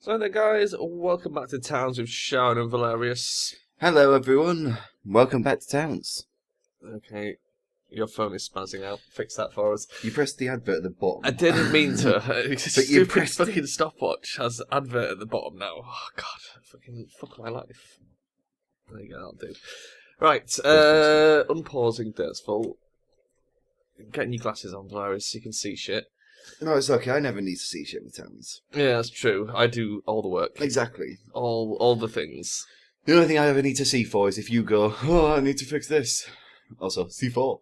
So there guys, welcome back to Towns with Charon and Velerious. Hello everyone, welcome back to Towns. Okay, your phone is spazzing out. Fix that for us. You pressed the advert at the bottom. I didn't mean to. But you pressed fucking stopwatch has advert at the bottom now. Oh god, fuck my life. There you go, that'll do. Right, unpausing Derpsville. Getting your glasses on, Velerious, so you can see shit. No, it's okay, I never need to see shit with Towns. Yeah, that's true. I do all the work. Exactly. All the things. The only thing I ever need to see for is if you go, oh, I need to fix this. Also, C4.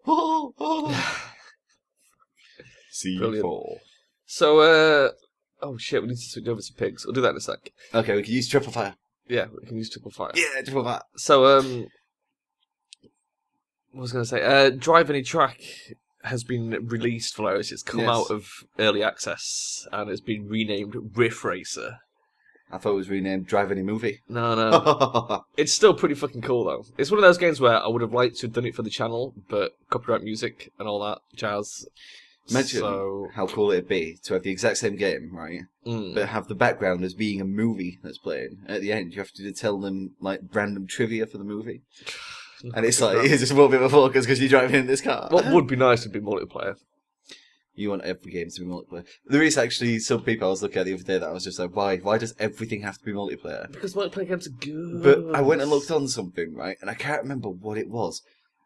C4. Brilliant. So, oh shit, we need to switch over to pigs. We'll do that in a sec. Okay, we can use triple fire. Yeah, we can use triple fire. Yeah, triple fire. So, what was I going to say? Drive Any Track has been released, Velerious. It's come out of early access, and it's been renamed Riff Racer. I thought it was renamed Drive Any Movie. No. It's still pretty fucking cool, though. It's one of those games where I would have liked to have done it for the channel, but copyright music and all that jazz. Imagine how cool it'd be to have the exact same game, right? But have the background as being a movie that's playing. At the end, you have to tell them like random trivia for the movie. And it's like, it's just a little bit of a focus because you're driving in this car. What would be nice would be multiplayer. You want every game to be multiplayer. There is actually some people I was looking at the other day that I was just like, why? Why does everything have to be multiplayer? Because multiplayer games are good. But I went and looked on something, right? And I can't remember what it was.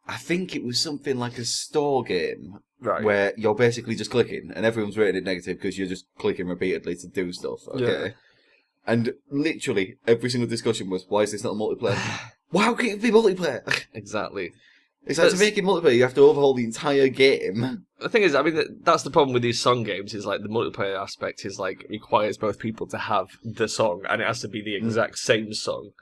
I think it was something like a store game. Right. Where you're basically just clicking and everyone's rated it negative because you're just clicking repeatedly to do stuff. Okay. Yeah. And literally every single discussion was, why is this not a multiplayer? Well, how can it be multiplayer? Exactly. It's like to make it multiplayer, you have to overhaul the entire game. The thing is, I mean, that's the problem with these song games, is like the multiplayer aspect is like requires both people to have the song, and it has to be the exact same song.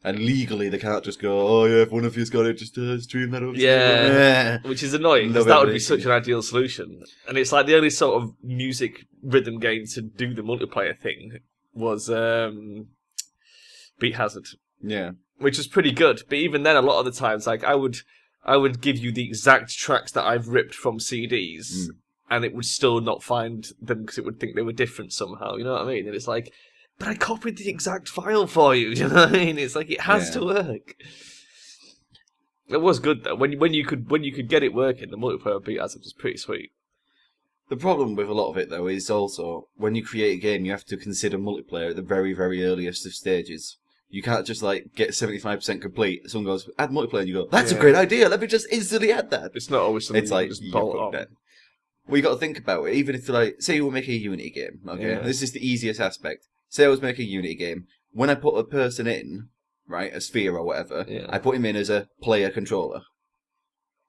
And legally, they can't just go, oh yeah, if one of you's got it, just stream that over. Yeah, which is annoying, because that would be such an ideal solution. And it's like the only sort of music rhythm game to do the multiplayer thing was Beat Hazard. Yeah. Which was pretty good, but even then, a lot of the times, like I would give you the exact tracks that I've ripped from CDs, and it would still not find them because it would think they were different somehow. You know what I mean? And it's like, but I copied the exact file for you. You know what I mean? It's like it has to work. It was good though. When you could get it working, the multiplayer Beat Hazard was pretty sweet. The problem with a lot of it though is also when you create a game, you have to consider multiplayer at the very, very earliest of stages. You can't just, like, get 75% complete. Someone goes, add multiplayer, and you go, that's a great idea, let me just instantly add that. It's not always something it's like, just bolt on. Well, you got to think about it. Even if, like, say you were making a Unity game, okay? Yeah. This is the easiest aspect. Say I was making a Unity game. When I put a person in, right, a sphere or whatever, I put him in as a player controller.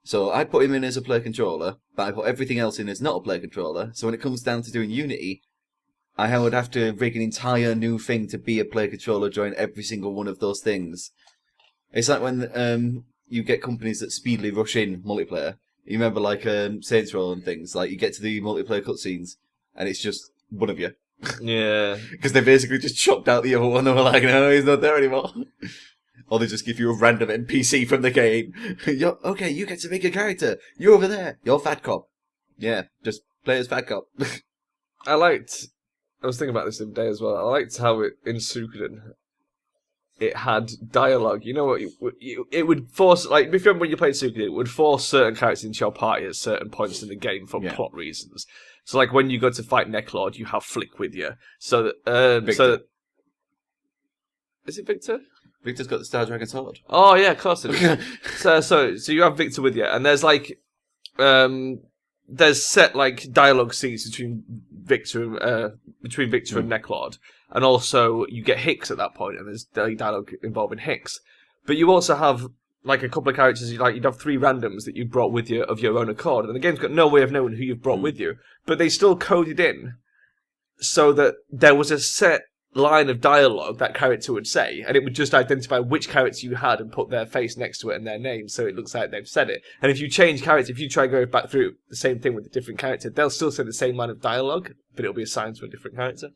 So I put him in as a player controller, but I put everything else in as not a player controller. So when it comes down to doing Unity, I would have to rig an entire new thing to be a player controller, join every single one of those things. It's like when you get companies that speedily rush in multiplayer. You remember like Saints Row and things, like you get to the multiplayer cutscenes and it's just one of you. Yeah. Because they basically just chopped out the other one and were like, no, he's not there anymore. Or they just give you a random NPC from the game. Okay, you get to make a character. You're over there. You're Fat Cop. Yeah, just play as Fat Cop. I was thinking about this the other day as well. I liked how in Suikoden it had dialogue. You know what? It would force, like, if you remember when you played Suikoden, it would force certain characters into your party at certain points in the game for plot reasons. So, like, when you go to fight Necklord, you have Flick with you. So that, is it Victor? Victor's got the Star Dragon sword. Oh yeah, of course it is. so you have Victor with you, and there's like, there's set like dialogue scenes between Victor and Necklord, and also you get Hicks at that point, and there's dialogue involving Hicks. But you also have like a couple of characters, like you'd have 3 randoms that you brought with you of your own accord, and the game's got no way of knowing who you've brought with you, but they still coded in so that there was a set line of dialogue that character would say, and it would just identify which character you had and put their face next to it and their name, so it looks like they've said it. And if you change character, if you try going back through the same thing with a different character, they'll still say the same line of dialogue, but it'll be assigned to a different character.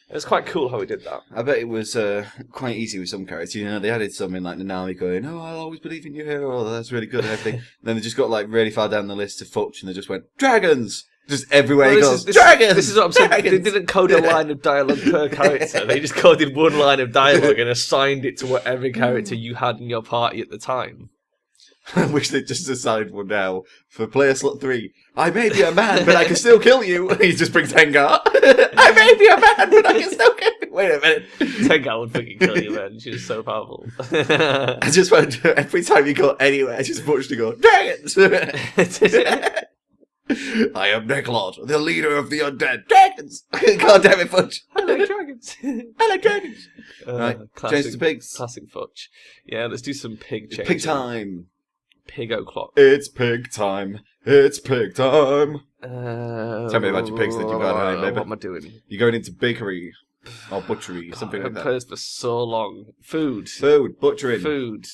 It's quite cool how he did that. I bet it was quite easy with some characters. You know, they added something like Nanami going, "Oh, I'll always believe in you, hero. Oh, that's really good," and everything. Then they just got like really far down the list to Futch, and they just went, "Dragons." Just everywhere he goes, this dragons! This is what I'm saying. Dragons! They didn't code a line of dialogue per character. They just coded one line of dialogue and assigned it to whatever character you had in your party at the time. I wish they'd just assigned one now for player slot 3. I may be a man, but I can still kill you. He just brings Tengar. I may be a man, but I can still kill you. Wait a minute. Tengar would fucking kill you, man. She's so powerful. I just want to, every time you go anywhere, I just watch to go, dragons! I am Necklord, the leader of the undead. Dragons! God damn it, Fudge. I like dragons. I like dragons. Right, classic, change to pigs. Classic Fudge. Yeah, let's do some pig change. Pig time. Pig o'clock. It's pig time. It's pig time. Tell me about your pigs that you got, baby. What am I doing? You're going into bakery or butchery, something like that. I've played this for so long. Food, butchering. food.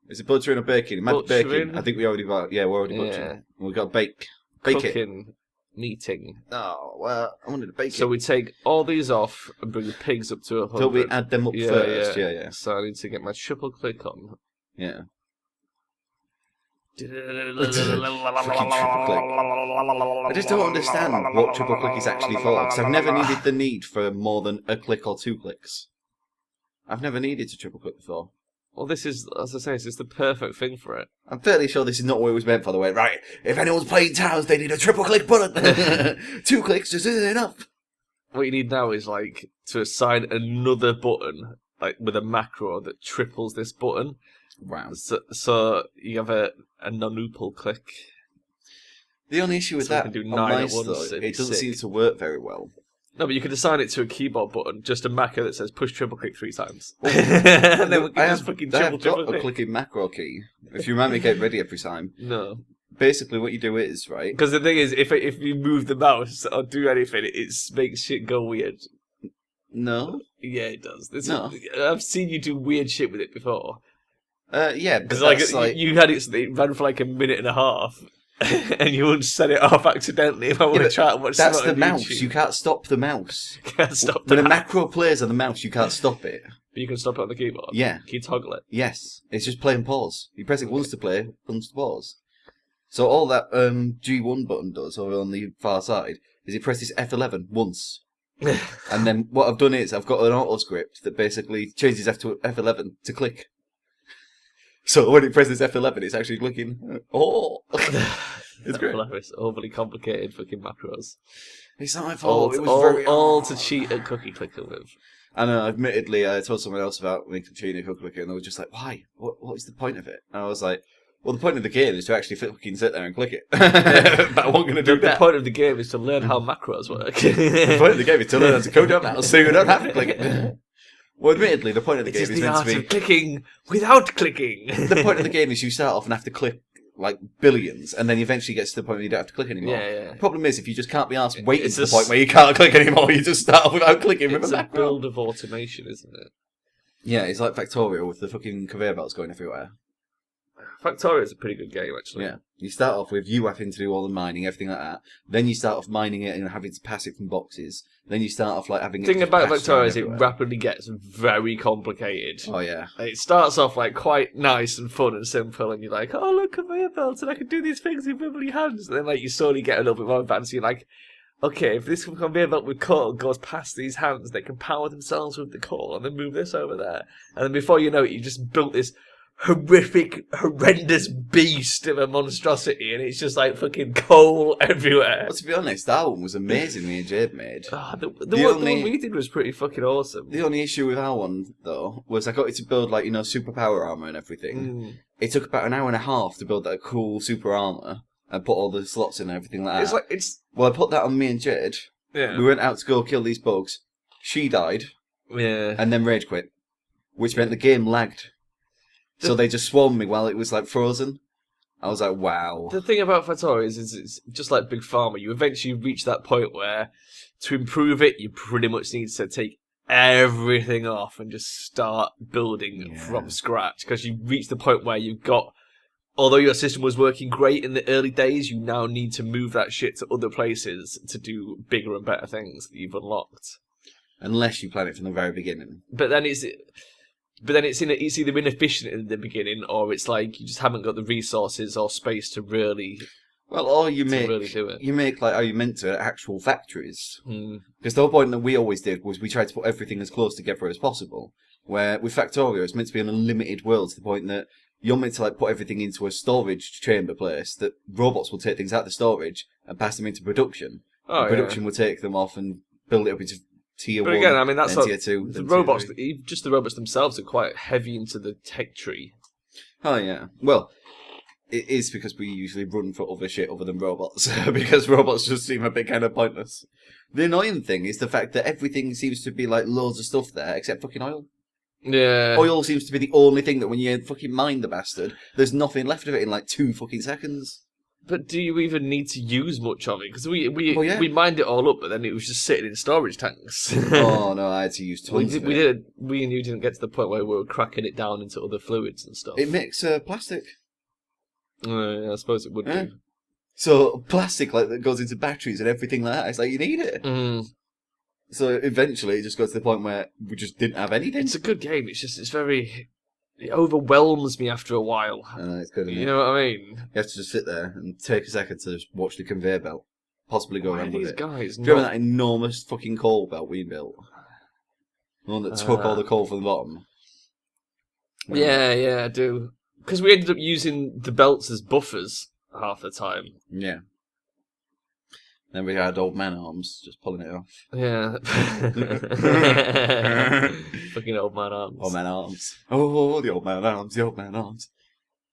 Is it butchering or baking? It might be baking. I think we already got. Yeah, we're already butchering. We got bake it. Cooking, meeting. Oh well, I wanted to bake it. So we take all these off and bring the pigs up to 100. Don't we add them up first? Yeah. So I need to get my triple click on. Yeah. I just don't understand what triple click is actually for, because I've never needed the need for more than a click or 2 clicks. I've never needed to triple click before. Well, this is, as I say, this is the perfect thing for it. I'm fairly sure this is not what it was meant for, the way, right? If anyone's playing towns, they need a triple click button. 2 clicks just isn't enough. What you need now is, like, to assign another button, like, with a macro that triples this button. Wow. So you have a non-upal click. The only issue with that can do on 9 mice, at once, though, it doesn't seem to work very well. No, but you could assign it to a keyboard button, just a macro that says push triple click 3 times. And then we can just fucking triple a clicking macro key. If you remind me, get ready every time. No. Basically, what you do is, right? Because the thing is, if you move the mouse or do anything, it makes shit go weird. No? Yeah, it does. No. I've seen you do weird shit with it before. Yeah, because like you had it ran for like a minute and a half, and you wouldn't set it off accidentally. If I want to try and watch that's the mouse. YouTube. You can't stop the mouse. Can't stop when a macro plays on the mouse, you can't stop it. But you can stop it on the keyboard. Yeah, can you toggle it? Yes, it's just play and pause. You press it once to play, once to pause. So all that G1 button does over on the far side is it presses F11 once. And then what I've done is I've got an auto script that basically changes F to F11 to click. So when it presses F11, it's actually clicking. Oh, it's great. Hilarious, overly complicated fucking macros. It's not my fault. It was very all to cheat at cookie clicker with. And admittedly, I told someone else about making cheating at cookie clicker, and they were just like, "Why? What is the point of it?" And I was like, "Well, the point of the game is to actually fucking sit there and click it." But I wasn't going to do that. The point of the game is to learn how macros work. The point of the game is to learn how to code up now, so you don't have to click it. Well, admittedly, the point of the game is meant to be of clicking without clicking. The point of the game is you start off and have to click like billions, and then you eventually get to the point where you don't have to click anymore. Yeah. The problem is if you just can't be asked waiting to the point where you can't click anymore, you just start off without clicking. It's a build of automation, isn't it? Yeah, it's like Factorial with the fucking conveyor belts going everywhere. Factorial is a pretty good game, actually. Yeah, you start off with you having to do all the mining, everything like that. Then you start off mining it and having to pass it from boxes. Then you start off like having. The thing about Factorial is it rapidly gets very complicated. Oh yeah. It starts off like quite nice and fun and simple, and you're like, oh look, conveyor belts, and I can do these things with wibbly hands. And then like you slowly get a little bit more advanced. You're like, okay, if this conveyor belt with coal goes past these hands, they can power themselves with the coal, and then move this over there. And then before you know it, you just built this horrific, horrendous beast of a monstrosity, and it's just like fucking coal everywhere. Well, to be honest, that one was amazing. Me and Jade made. The one we did was pretty fucking awesome. The only issue with our one though was I got it to build like superpower armor and everything. It took about an hour and a half to build that cool super armor and put all the slots in and everything like that. Well, I put that on me and Jade. Yeah. We went out to go kill these bugs. She died. Yeah. And then rage quit, which meant the game lagged. So they just swarmed me while it was like frozen. I was like, wow. The thing about Factorial is it's just like Big Pharma. You eventually reach that point where to improve it, you pretty much need to take everything off and just start building from scratch. Because you reach the point where you've got, although your system was working great in the early days, you now need to move that shit to other places to do bigger and better things that you've unlocked. Unless you plan it from the very beginning. But then it's either inefficient in the beginning, or it's like you just haven't got the resources or space to really Well, or you really do it. You make like how you meant to actual factories. Because the whole point that we always did was we tried to put everything as close together as possible. Where with Factorio, it's meant to be an unlimited world to the point that you're meant to like put everything into a storage chamber place that robots will take things out of the storage and pass them into production. And production will take them off and build it up into tier 1. But again, I mean, that's tier 2. The robots, just the robots themselves are quite heavy into the tech tree. Oh, yeah. Well, it is because we usually run for other shit other than robots. Because robots just seem a bit kind of pointless. The annoying thing is the fact that everything seems to be like loads of stuff there except fucking oil. Yeah. Oil seems to be the only thing that when you fucking mine the bastard, there's nothing left of it in like 2 fucking seconds. But do you even need to use much of it? Because we mined it all up, but then it was just sitting in storage tanks. Oh no, I had to use tons of it. We and you didn't get to the point where we were cracking it down into other fluids and stuff. It makes plastic. I suppose it would do. So plastic like that goes into batteries and everything like that. It's like you need it. So eventually, it just got to the point where we just didn't have anything. It's a good game. It overwhelms me after a while. It's good. You know what I mean? You have to just sit there and take a second to just watch the conveyor belt, possibly go around with it. Guys, do you remember that enormous fucking coal belt we built? The one that took all the coal from the bottom. Yeah, I do. Because we ended up using the belts as buffers half the time. Yeah. Then we had old man arms just pulling it off. Yeah. Fucking old man arms. Old man arms. Oh, the old man arms, the old man arms.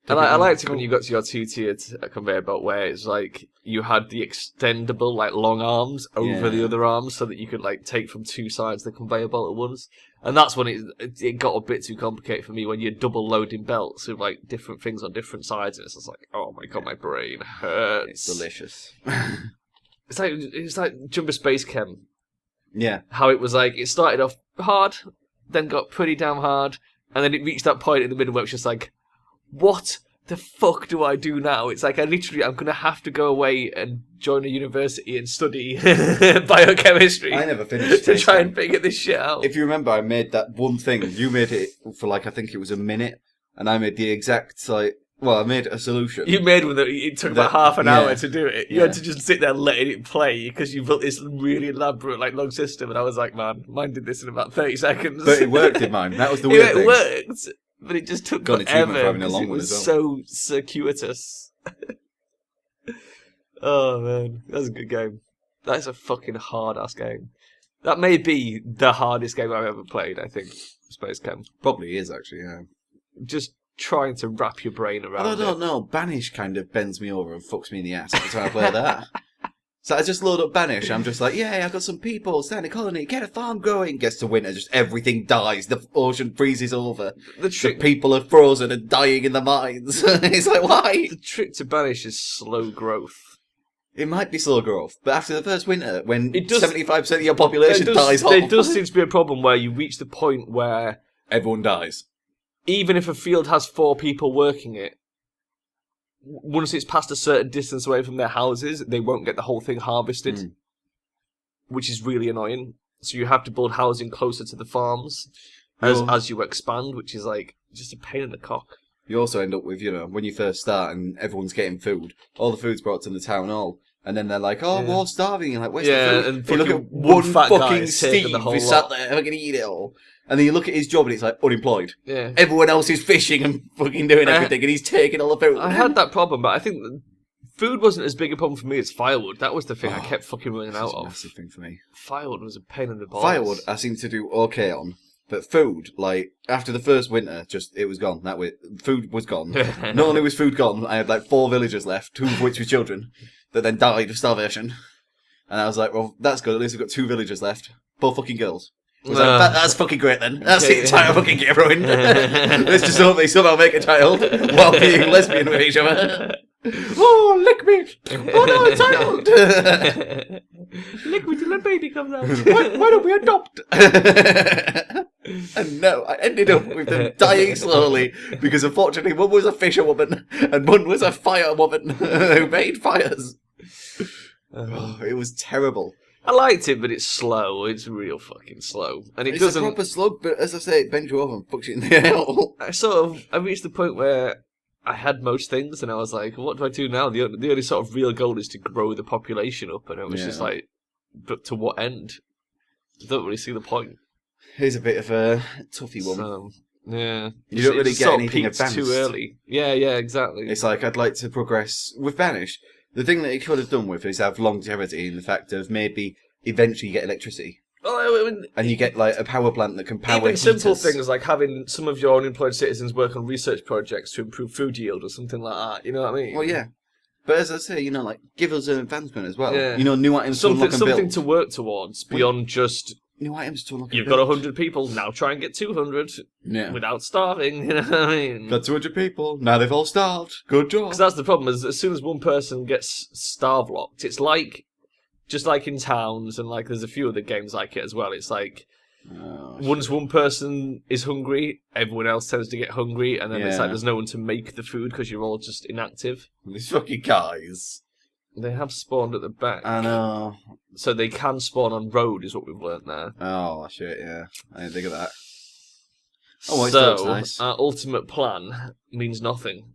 And I liked it when you got to your 2-tiered conveyor belt where it's like you had the extendable, like, long arms over the other arms so that you could, like, take from 2 sides of the conveyor belt at once. And that's when it got a bit too complicated for me when you're double loading belts with, like, different things on different sides. And it's just like, oh my god, my brain hurts. It's delicious. It's like Jumbo Space Chem. Yeah. How it was like, it started off hard, then got pretty damn hard, and then it reached that point in the middle where it's just like, what the fuck do I do now? It's like, I'm going to have to go away and join a university and study biochemistry. I never finished to try and figure this shit out. If you remember, I made that one thing. You made it for like, I think it was a minute, and I made the exact, like, well, I made a solution. You made one that it took about half an hour to do it. You had to just sit there letting it play because you built this really elaborate, like, long system. And I was like, man, mine did this in about 30 seconds. But it worked in mine. That was the weird thing. It worked, but it just took forever because it was so circuitous. Oh, man. That was a good game. That is a fucking hard-ass game. That may be the hardest game I've ever played, I think, Space Chem. Probably is, actually, yeah. Just trying to wrap your brain around it. I don't know. Banish kind of bends me over and fucks me in the ass every time I play that. So I just load up Banish. I'm just like, yeah, I've got some people, stand a colony, get a farm growing. Gets to winter, just everything dies. The ocean freezes over. The people are frozen and dying in the mines. It's like, why? The trick to Banish is slow growth. It might be slow growth, but after the first winter, when 75% of your population dies off... There does seem to be a problem where you reach the point where... everyone dies. Even if a field has 4 people working it, once it's past a certain distance away from their houses, they won't get the whole thing harvested, which is really annoying. So you have to build housing closer to the farms as you expand, which is like just a pain in the cock. You also end up with, when you first start and everyone's getting food, all the food's brought to the town hall, and then they're like, oh, we're all starving. You're like, where's the food? And you look at one fucking Steve who sat there fucking eat it all. And then you look at his job and it's like, unemployed. Yeah. Everyone else is fishing and fucking doing everything, and he's taking all the food. I had that problem, but I think food wasn't as big a problem for me as firewood. That was the thing I kept fucking running out of. A massive thing for me. Firewood was a pain in the balls. Firewood I seem to do okay on. But food, like, after the first winter, it was gone. Food was gone. Not only was food gone, I had like 4 villagers left, 2 of which were children, that then died of starvation. And I was like, well, that's good. At least we've got 2 villagers left. Both fucking girls. I was like, that's fucking great then. That's the entire fucking game ruined. Let's just hope they somehow make a child while being lesbian with each other. Oh, lick me! Oh no, a child! Lick me till the baby comes out. Why don't we adopt? And no, I ended up with them dying slowly because unfortunately one was a fisherwoman and one was a firewoman who made fires. Oh, it was terrible. I liked it, but it's slow. It's real fucking slow, and it's a proper slug. But as I say, it bends you over and fucks you in the hell. I reached the point where I had most things, and I was like, what do I do now? The only sort of real goal is to grow the population up, and it was just like, but to what end? I don't really see the point. Here's a bit of a toughy one. So, yeah. You don't really get anything advanced. Too early. Yeah, exactly. It's like, I'd like to progress with Banish. The thing that he could have done with is have longevity in the fact of maybe eventually you get electricity. Well, I mean, and you get like a power plant that can power even heaters. Simple things like having some of your unemployed citizens work on research projects to improve food yield or something like that. You know what I mean? Well, yeah. But as I say, like, give us an advancement as well. Yeah. New items to unlock and build. Something to work towards beyond just... New items to unlock and You've build. got 100 people, now try and get 200 without starving, you know what I mean? Got 200 people, now they've all starved. Good job. Because that's the problem, as soon as one person gets starve-locked, it's like... Just like in Towns, and like there's a few other games like it as well, it's like... once one person is hungry, everyone else tends to get hungry, and then it's like there's no one to make the food because you're all just inactive. These fucking guys. They have spawned at the back. I know. So they can spawn on road, is what we've learnt there. Oh, shit, yeah. I didn't think of that. Oh, well, so, nice. Our ultimate plan means nothing.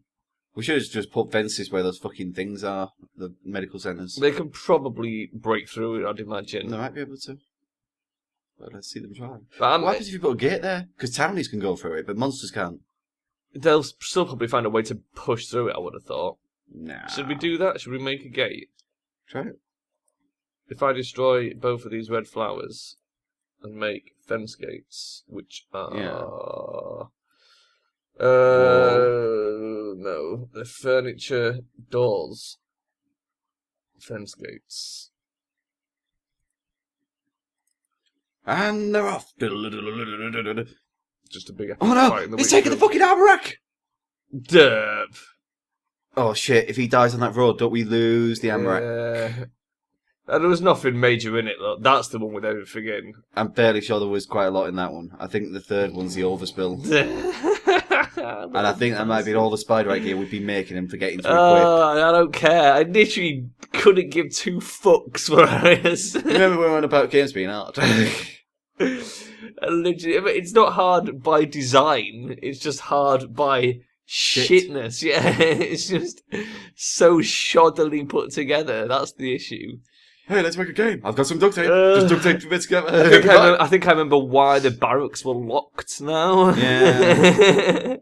We should have just put fences where those fucking things are, the medical centres. They can probably break through it, I'd imagine. They might be able to. But let's see them try. But what happens if you put a gate there? Because townies can go through it, but monsters can't. They'll still probably find a way to push through it, I would have thought. Nah. Should we do that? Should we make a gate? Try it. If I destroy both of these red flowers and make fence gates, which are... no. The furniture doors. Fence gates. And they're off. Just a big Oh no! He's taking the fucking armor rack! Derp! Oh shit, if he dies on that road, don't we lose the armor rack? And there was nothing major in it, though. That's the one with everything in. I'm fairly sure there was quite a lot in that one. I think the third one's the overspill. And I think that might be all the spider gear we'd be making him for getting to equip. I don't care. I literally couldn't give two fucks for it. Remember when we went about games being hard? Literally, it's not hard by design. It's just hard by shitness. Yeah, it's just so shoddily put together. That's the issue. Hey, let's make a game. I've got some duct tape. Just duct tape bits together. I think I remember why the barracks were locked now. Yeah.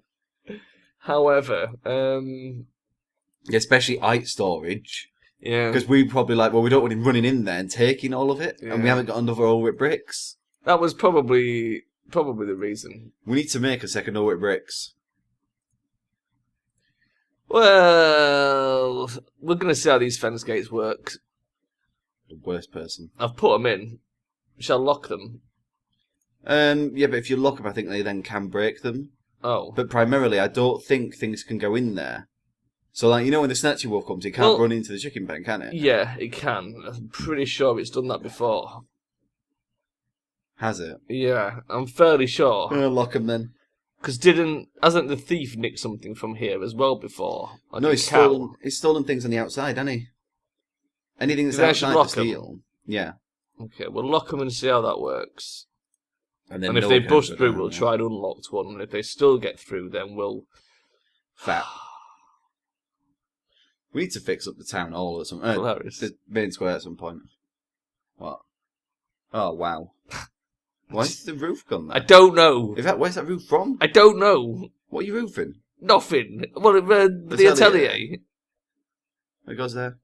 However, especially height storage. Yeah. Because we probably we don't want him running in there and taking all of it, and we haven't got another Ulrich bricks. That was probably the reason. We need to make a second Ulrich bricks. Well, we're going to see how these fence gates work. The worst person. I've put them in. Shall lock them? Yeah, but if you lock them, I think they then can break them. Oh. But primarily, I don't think things can go in there. So, when the Snatchy Wolf comes, it can't run into the chicken pen, can it? Yeah, it can. I'm pretty sure it's done that before. Has it? Yeah, I'm fairly sure. Lock them then. Because hasn't the thief nicked something from here as well before? No, he's stolen things on the outside, hasn't he? Anything that's outside to steal. Yeah. Okay, we'll lock them and see how that works. And if they bust through, we'll try an unlocked one. And if they still get through, then we'll... Fat. We need to fix up the town hall or something. The main square at some point. What? Oh, wow. Why is the roof gone there? I don't know. Where's that roof from? I don't know. What are you roofing? Nothing. Well, the atelier. It goes there.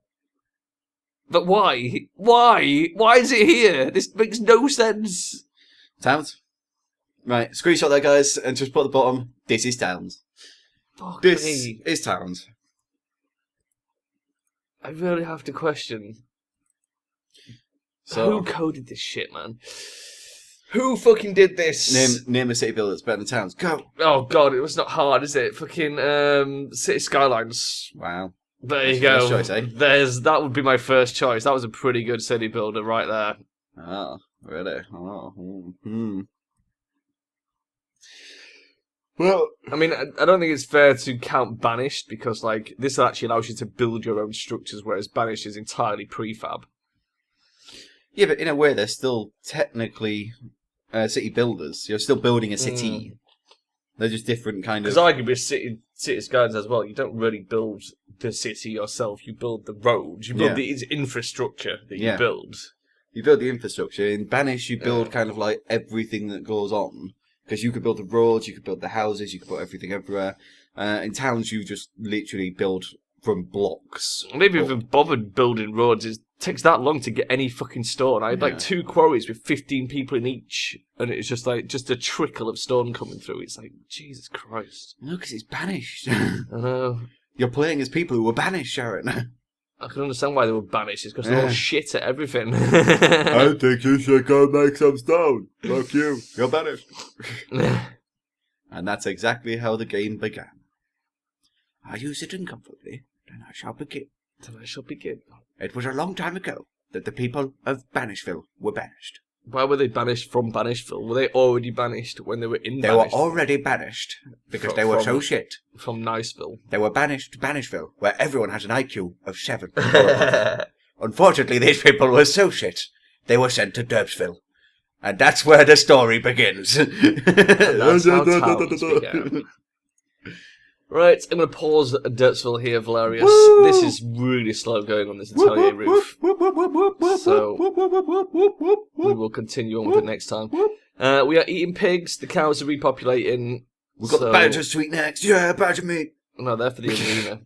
But why? Why? Why is it here? This makes no sense. Towns. Right, screenshot that, guys, and just put at the bottom, this is Towns. Fuck this me. is Towns. I really have to question. So, who coded this shit, man? Who fucking did this? Name a city builder that's better than Towns. Go! Oh, God, it was not hard, is it? Fucking City Skylines. Wow. There you go. First choice, eh? That would be my first choice. That was a pretty good city builder right there. Oh, really? Oh, Well, I mean, I don't think it's fair to count Banished because, this actually allows you to build your own structures, whereas Banished is entirely prefab. Yeah, but in a way, they're still technically city builders. You're still building a city. They're just different kind of... Because arguably City Skylines as well, you don't really build the city yourself, you build the roads, you build the infrastructure that you build. You build the infrastructure. In Banish, you build kind of like everything that goes on. Because you could build the roads, you could build the houses, you could put everything everywhere. In towns, you just literally build from blocks. Maybe even bothered building roads. It takes that long to get any fucking stone. I had like 2 quarries with 15 people in each, and it's just like just a trickle of stone coming through. It's like, Jesus Christ. No, because it's banished. I know. You're playing as people who were banished, Sharon. I can understand why they were banished. It's because they're all shit at everything. I think you should go make some stone. Fuck you. You're banished. And that's exactly how the game began. Are you sitting comfortably? Then I shall begin. It was a long time ago that the people of Banishville were banished. Why were they banished from Banishville? Were they already banished when they were in Banishville? They were already banished because they were so shit. From Niceville. They were banished to Banishville, where everyone has an IQ of 7. Unfortunately, these people were so shit, they were sent to Derpsville. And that's where the story begins. That's how towns began. Right, I'm going to pause at Derpsville here, Velerious. Woo! This is really slow going on this atelier roof. So, we will continue on with it next time. We are eating pigs, the cows are repopulating. We've got the badgers to eat next. Yeah, badger meat. No, they're for the arena.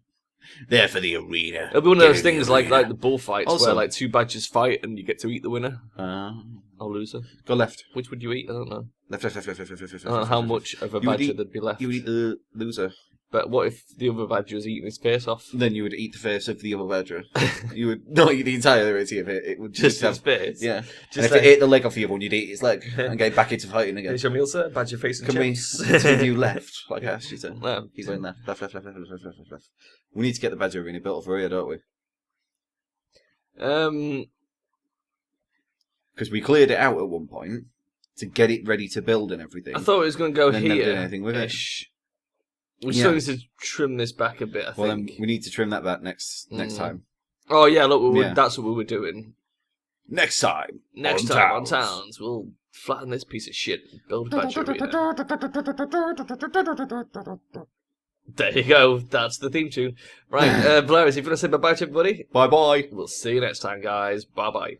They're for the arena. It'll be one of those things like the bullfights also, where like 2 badgers fight and you get to eat the winner. Or loser. Go left. Which would you eat? I don't know. Left. I don't know how much of a badger there'd be left. You would eat the loser. But what if the other badger was eating his face off? Then you would eat the face of the other badger. You would not eat the entirety of it. It would just have his face. Yeah. And if it ate the leg off the other one, you'd eat his leg and get back into fighting again. Here's your meal, sir. Badger face and chips. Can we continue left? Like I asked you to. No. He's going left. Left. We need to get the badger arena built over here, don't we? Because we cleared it out at one point to get it ready to build and everything. I thought it was going to go here. Never did anything with it. We still need to trim this back a bit, I think. Well, then we need to trim that back next time. Oh, yeah, look, that's what we were doing. Next time on Towns, we'll flatten this piece of shit and build a badger arena. There you go, that's the theme tune. Right, Velerious, if you want to say bye-bye to everybody. Bye-bye. We'll see you next time, guys. Bye-bye.